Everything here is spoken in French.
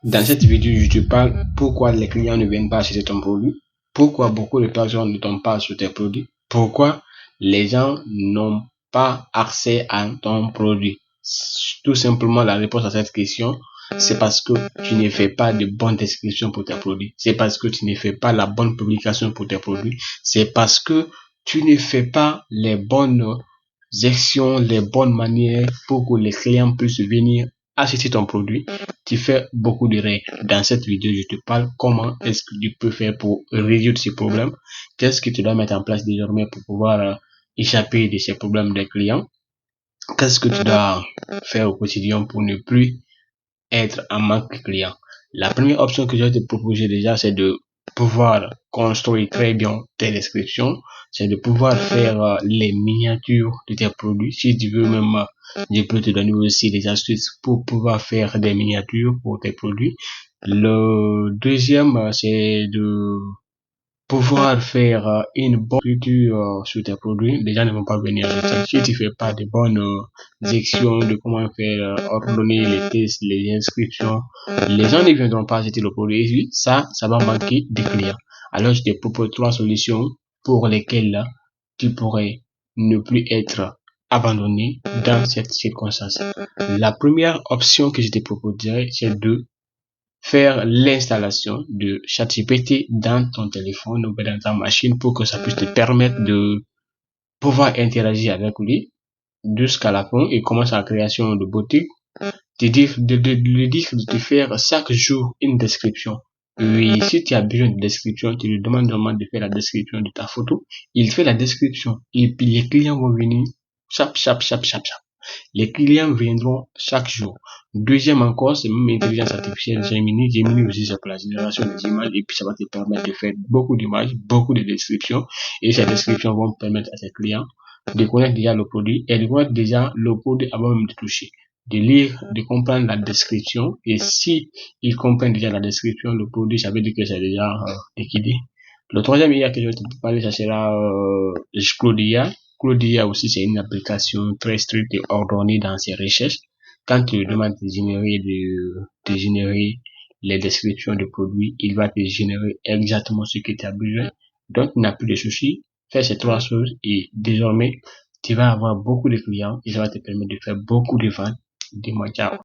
Dans cette vidéo, je te parle pourquoi les clients ne viennent pas acheter ton produit, pourquoi beaucoup de personnes ne tombent pas sur tes produits, pourquoi les gens n'ont pas accès à ton produit. Tout simplement, la réponse à cette question, c'est parce que tu ne fais pas de bonne description pour tes produits. C'est parce que tu ne fais pas la bonne publication pour tes produits. C'est parce que tu ne fais pas les bonnes actions, les bonnes manières pour que les clients puissent venir acheter ton produit. Tu fais beaucoup d'erreurs. Dans cette vidéo, je te parle comment est-ce que tu peux faire pour résoudre ces problèmes. Qu'est-ce que tu dois mettre en place désormais pour pouvoir échapper de ces problèmes des clients. Qu'est-ce que tu dois faire au quotidien pour ne plus être en manque de clients. La première option que je vais te proposer déjà, c'est de pouvoir construire très bien tes descriptions, c'est de pouvoir faire les miniatures de tes produits. Si tu veux même, je peux te donner aussi des astuces pour pouvoir faire des miniatures pour tes produits. Le deuxième, c'est de pouvoir faire une bonne écriture sur tes produits. Les gens ne vont pas venir acheter. Si tu fais pas de bonnes actions de comment faire ordonner les tests, les inscriptions, les gens ne viendront pas acheter le produit. Et ça va manquer de clients. Alors, je te propose 3 solutions pour lesquelles tu pourrais ne plus être abandonné dans cette circonstance. La première option que je te proposerai, c'est de faire l'installation de ChatGPT dans ton téléphone ou dans ta machine pour que ça puisse te permettre de pouvoir interagir avec lui jusqu'à la fin et commencer la création de boutique. De lui dire de te faire chaque jour une description. Oui, si tu as besoin de description, tu lui demandes vraiment de faire la description de ta photo. Il fait la description et puis les clients vont venir chap. Les clients viendront chaque jour. Deuxième encore, c'est même intelligence artificielle Gemini. Gemini aussi, c'est pour la génération des images et puis ça va te permettre de faire beaucoup d'images, beaucoup de descriptions et ces descriptions vont permettre à tes clients de connaître déjà le produit et de connaître déjà le produit avant même de toucher, de lire, de comprendre la description et si ils comprennent déjà la description, le produit, ça veut dire que c'est déjà liquidé. Le troisième IA que je vais te parler, ça sera Claude IA. Claude IA aussi, c'est une application très stricte et ordonnée dans ses recherches. Quand tu lui demandes de générer les descriptions de produits, il va te générer exactement ce que tu as besoin. Donc, tu n'as plus de soucis. Fais ces 3 choses et désormais, tu vas avoir beaucoup de clients et ça va te permettre de faire beaucoup de ventes. Dis-moi ciao.